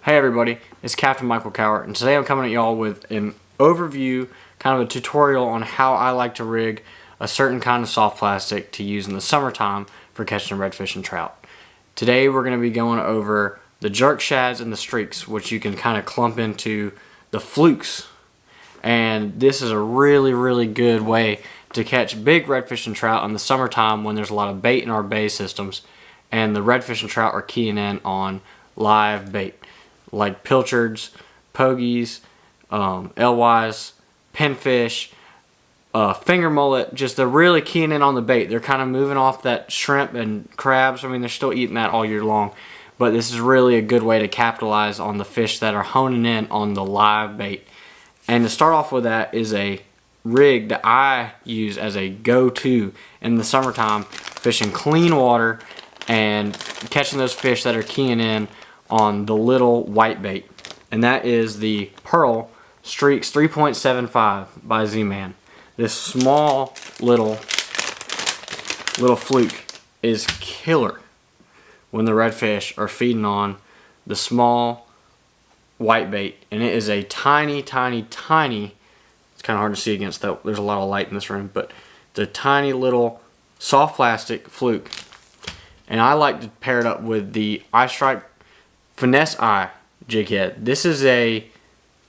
Hey everybody, it's Captain Michael Cowart, and today I'm coming at y'all with an overview, kind of a tutorial on how I like to rig a certain kind of soft plastic to use in the summertime for catching redfish and trout. Today we're going to be going over the jerk shads and the streaks, which you can kind of clump into the flukes. And this is a really good way to catch big redfish and trout in the summertime when there's a lot of bait in our bay systems, and the redfish and trout are keying in on live bait like pilchards, pogies, alewives, pinfish, finger mullet. Just they're really keying in on the bait. They're kind of moving off that shrimp and crabs. I mean, they're still eating that all year long, but this is really a good way to capitalize on the fish that are honing in on the live bait. And to start off with, that is a rig that I use as a go-to in the summertime, fishing clean water and catching those fish that are keying in on the little white bait. And that is the Pearl StreakZ 3.75 by ZMan. This small little fluke is killer when the redfish are feeding on the small white bait, and it is a tiny, it's kind of hard to see against that, there's a lot of light in this room, but the tiny little soft plastic fluke. And I like to pair it up with the iStrike Finesse Eye jig head. This is a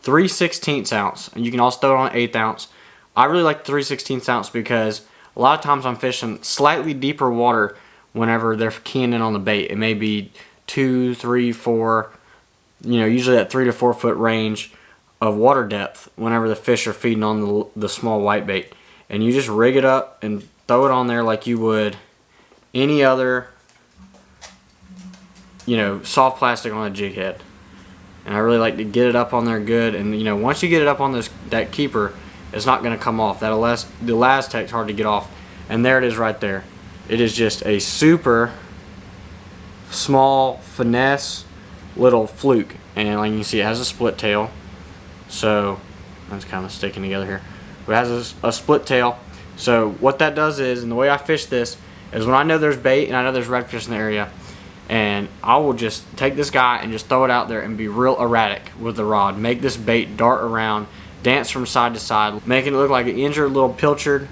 3/16 ounce, and you can also throw it on 1/8 ounce. I really like the 3/16 ounce because a lot of times I'm fishing slightly deeper water whenever they're keying in on the bait. It may be 2, 3, 4, usually that 3 to 4 foot range of water depth whenever the fish are feeding on the small white bait. And you just rig it up and throw it on there like you would any other soft plastic on a jig head. And I really like to get it up on there good, and once you get it up on that keeper, it's not going to come off. The Elastec's hard to get off, and there it is right there. It is just a super small finesse little fluke, and like you can see, it has a split tail, so that's kind of sticking together here, but it has a split tail. So what that does is, and the way I fish this is, when I know there's bait and I know there's redfish in the area, and I will just take this guy and just throw it out there and be real erratic with the rod. Make this bait dart around, dance from side to side, making it look like an injured little pilchard,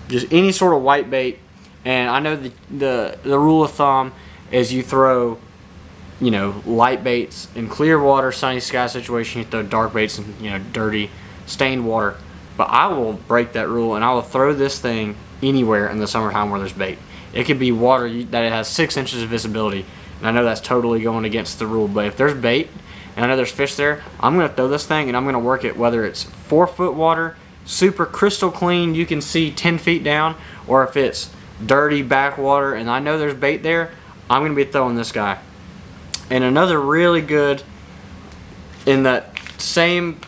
just any sort of white bait. And I know the rule of thumb is you throw, light baits in clear water, sunny sky situation. You throw dark baits in, dirty, stained water. But I will break that rule, and I will throw this thing anywhere in the summertime where there's bait. It could be water that it has 6 inches of visibility, and I know that's totally going against the rule, but if there's bait and I know there's fish there, I'm going to throw this thing and I'm going to work it, whether it's 4 foot water, super crystal clean, you can see 10 feet down, or if it's dirty backwater and I know there's bait there, I'm going to be throwing this guy. And another really good, in that same,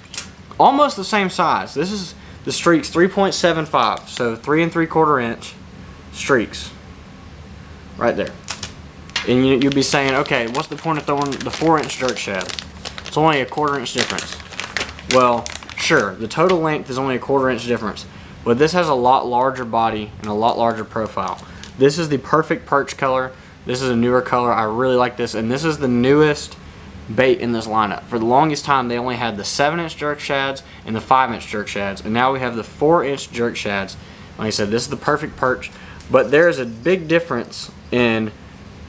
almost the same size, this is the StreakZ 3.75, so 3 3/4 inch StreakZ. Right there. And you'll be saying, okay, what's the point of throwing the 4-inch jerk shad? It's only a 1/4 inch difference. Well, sure, the total length is only a 1/4 inch difference, but this has a lot larger body and a lot larger profile. This is the perfect perch color. This is a newer color. I really like this, and this is the newest bait in this lineup. For the longest time, they only had the 7-inch jerk shads and the 5-inch jerk shads, and now we have the 4-inch jerk shads. Like I said, this is the perfect perch, but there is a big difference in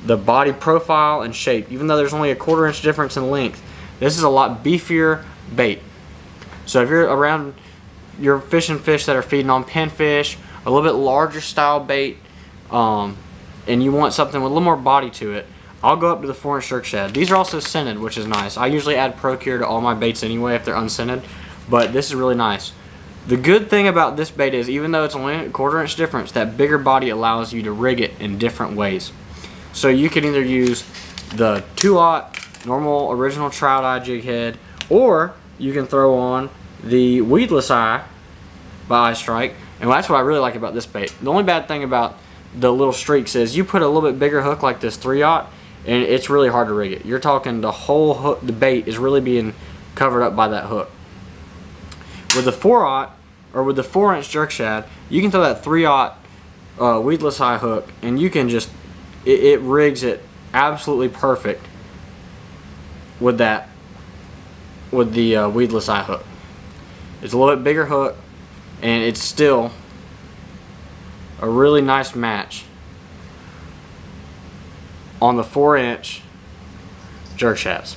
the body profile and shape. Even though there's only a 1/4 inch difference in length, this is a lot beefier bait. So if you're fishing fish that are feeding on pinfish, a little bit larger style bait, and you want something with a little more body to it, I'll go up to the 4-inch jerk shad. These are also scented, which is nice. I usually add ProCure to all my baits anyway if they're unscented, but this is really nice. The good thing about this bait is, even though it's only a 1/4 inch difference, that bigger body allows you to rig it in different ways. So you can either use the 2/0 normal original trout eye jig head, or you can throw on the weedless eye by iStrike, and that's what I really like about this bait. The only bad thing about the little streaks is you put a little bit bigger hook like this 3/0, and it's really hard to rig it. You're talking the whole hook, the bait is really being covered up by that hook. With the 4/0 or with the 4-inch jerk shad, you can throw that 3/0 weedless eye hook, and you can just it rigs it absolutely perfect with the weedless eye hook. It's a little bit bigger hook, and it's still a really nice match on the 4-inch jerk shads.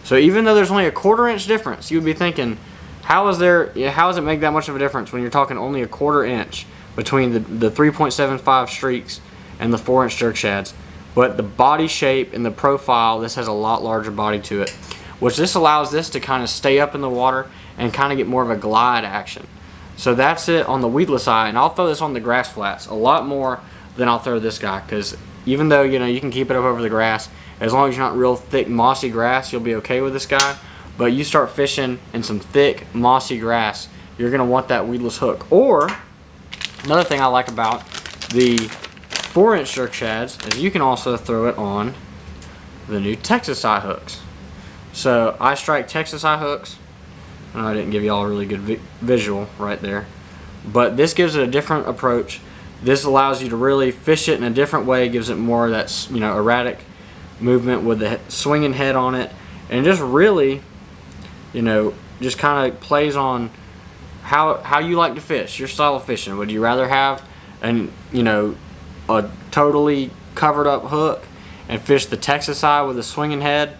So even though there's only a 1/4 inch difference, you would be thinking, how does it make that much of a difference when you're talking only a 1/4 inch between the 3.75 StreakZ and the 4-inch jerk shads? But the body shape and the profile, this has a lot larger body to it, which this allows this to kind of stay up in the water and kind of get more of a glide action. So that's it on the weedless eye, and I'll throw this on the grass flats a lot more than I'll throw this guy, because even though you can keep it up over the grass, as long as you're not real thick mossy grass, you'll be okay with this guy. But you start fishing in some thick mossy grass, you're gonna want that weedless hook. Or another thing I like about the 4-inch jerk shads is you can also throw it on the new Texas eye hooks. So I strike Texas eye hooks. I didn't give y'all a really good visual right there, but this gives it a different approach. This allows you to really fish it in a different way, gives it more of that erratic movement with the swinging head on it, and just really just kind of plays on how you like to fish, your style of fishing. Would you rather have a totally covered up hook and fish the Texas eye with a swinging head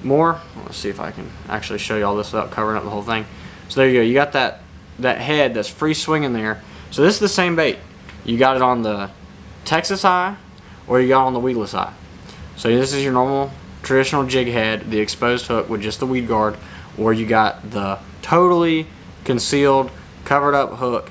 more? Let's see if I can actually show you all this without covering up the whole thing. So there you go, you got that head that's free swinging there. So this is the same bait. You got it on the Texas eye, or you got it on the weedless eye. So this is your normal traditional jig head, the exposed hook with just the weed guard, or you got the totally concealed, covered up hook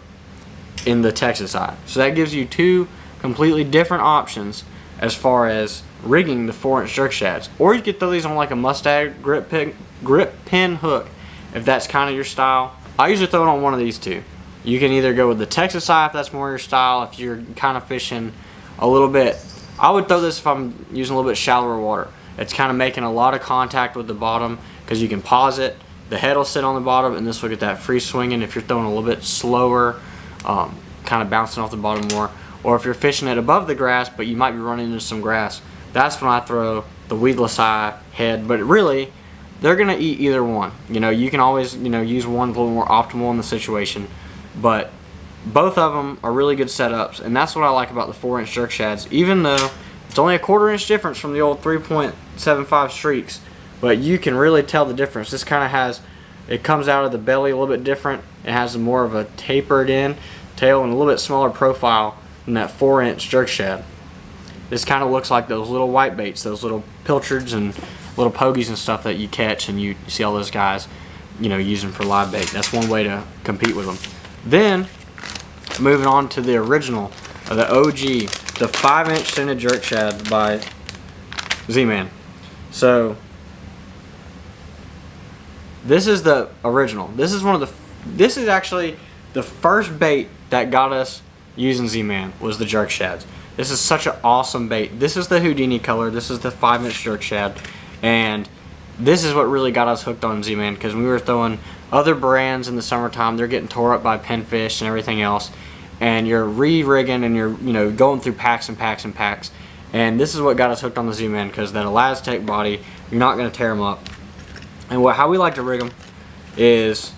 in the Texas eye. So that gives you two completely different options as far as rigging the 4-inch jerk shads. Or you could throw these on like a Mustang grip pin hook if that's kind of your style. I usually throw it on one of these two. You can either go with the Texas eye if that's more your style, if you're kind of fishing a little bit. I would throw this if I'm using a little bit shallower water. It's kind of making a lot of contact with the bottom because you can pause it. The head will sit on the bottom, and this will get that free swinging if you're throwing a little bit slower, kind of bouncing off the bottom more. Or if you're fishing it above the grass, but you might be running into some grass, that's when I throw the weedless eye head. But really, they're gonna eat either one. You can always use one a little more optimal in the situation, but both of them are really good setups, and that's what I like about the 4-inch jerk shads. Even though it's only a 1/4 inch difference from the old 3.75 StreakZ, but you can really tell the difference. This kind of it comes out of the belly a little bit different. It has more of a tapered in tail and a little bit smaller profile than that 4-inch jerk shad. This kind of looks like those little white baits, those little pilchards and little pogies and stuff that you catch, and you see all those guys use them for live bait. That's one way to compete with them. Then moving on to the original, the OG, the 5-inch tinted jerk shad by ZMan. So this is the original. This is actually the first bait that got us using ZMan, was the jerk shads. This is such an awesome bait. This is the Houdini color. This is the 5-inch jerk shad, and this is what really got us hooked on ZMan, because we were throwing other brands in the summertime. They're getting tore up by pinfish and everything else, and you're re-rigging and you're going through packs and packs and packs. And this is what got us hooked on the ZMan, because that Elastec body, you're not going to tear them up. And how we like to rig them is,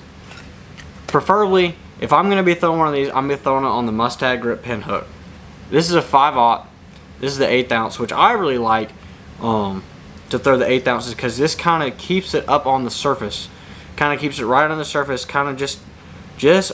preferably, if I'm going to be throwing one of these, I'm going to be throwing it on the Mustang grip pin hook. This is a 5/0. This is the 1/8 ounce, which I really like to throw the 1/8 ounces, because this kind of keeps it up on the surface. Kind of keeps it right on the surface, kind of just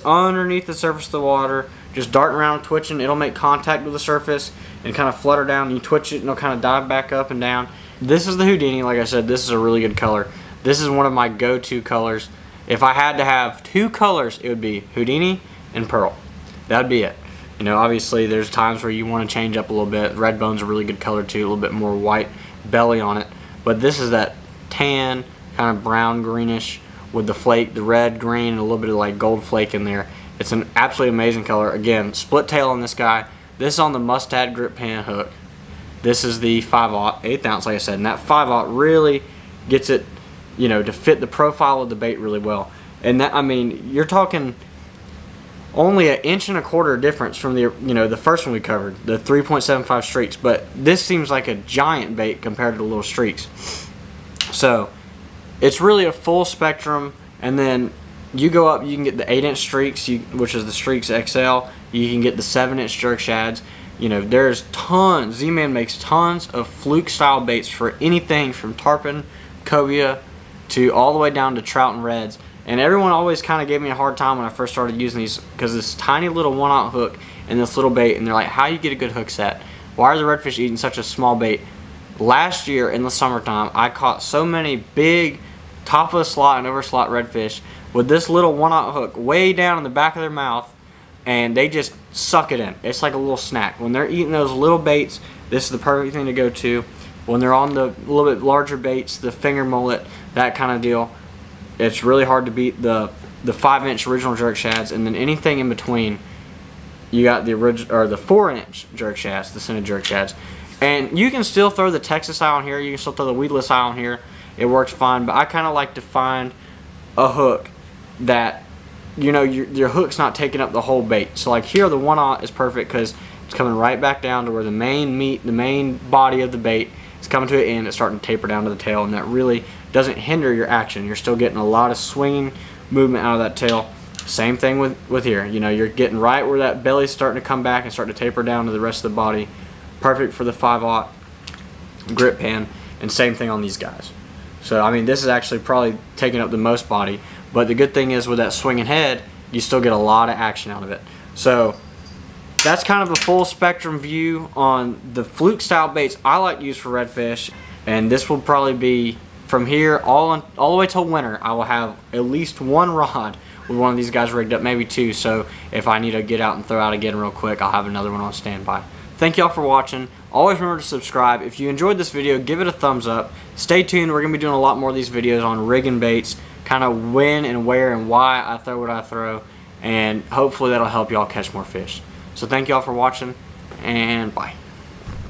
underneath the surface of the water, just darting around, twitching. It'll make contact with the surface and kind of flutter down. You twitch it and it'll kind of dive back up and down. This is the Houdini. Like I said, this is a really good color. This is one of my go-to colors. If I had to have two colors, it would be Houdini and Pearl. That'd be it. Obviously there's times where you want to change up a little bit. Red bone's a really good color too, a little bit more white belly on it. But this is that tan, kind of brown greenish with the flake, the red, green, and a little bit of like gold flake in there. It's an absolutely amazing color. Again, split tail on this guy. This is on the Mustang grip pan hook. This is the 5/0, 1/8 ounce, like I said, and that 5/0 really gets it, to fit the profile of the bait really well. And that, you're talking only 1.25 inches difference from the first one we covered, the 3.75 StreakZ, but this seems like a giant bait compared to the little StreakZ. So it's really a full spectrum. And then you go up, you can get the 8-inch streaks, which is the StreakZ XL. You can get the 7-inch jerk shads. You know, there's tons. Z-Man makes tons of fluke style baits for anything from tarpon, cobia, to all the way down to trout and reds. And everyone always kind of gave me a hard time when I first started using these, because this tiny little 1/0 hook and this little bait, and they're like, how do you get a good hook set? Why are the redfish eating such a small bait? Last year in the summertime, I caught so many big top of the slot and over slot redfish with this little 1/0 hook way down in the back of their mouth, and they just suck it in. It's like a little snack. When they're eating those little baits, this is the perfect thing to go to. When they're on the little bit larger baits, the finger mullet, that kind of deal, it's really hard to beat the 5-inch original jerk shads. And then anything in between, you got the original, or the 4-inch jerk shads, the scented jerk shads. And you can still throw the Texas eye on here. You can still throw the weedless eye on here. It works fine. But I kind of like to find a hook that, you know, your hook's not taking up the whole bait. So like here, the 1/0 is perfect because it's coming right back down to where the main meat, the main body of the bait is coming to an end. It's starting to taper down to the tail, and that really doesn't hinder your action. You're still getting a lot of swinging movement out of that tail. Same thing with here. You know, you're getting right where that belly's starting to come back and start to taper down to the rest of the body. Perfect for the 5/0 grip pan, and same thing on these guys. So I mean, this is actually probably taking up the most body, but the good thing is with that swinging head, you still get a lot of action out of it. So that's kind of a full spectrum view on the fluke style baits I like to use for redfish, and this will probably be from here all the way till winter. I will have at least one rod with one of these guys rigged up, maybe two, so if I need to get out and throw out again real quick, I'll have another one on standby. Thank y'all for watching. Always remember to subscribe. If you enjoyed this video, give it a thumbs up. Stay tuned. We're going to be doing a lot more of these videos on rigging baits, kind of when and where and why I throw what I throw, and hopefully that'll help y'all catch more fish. So thank y'all for watching, and bye.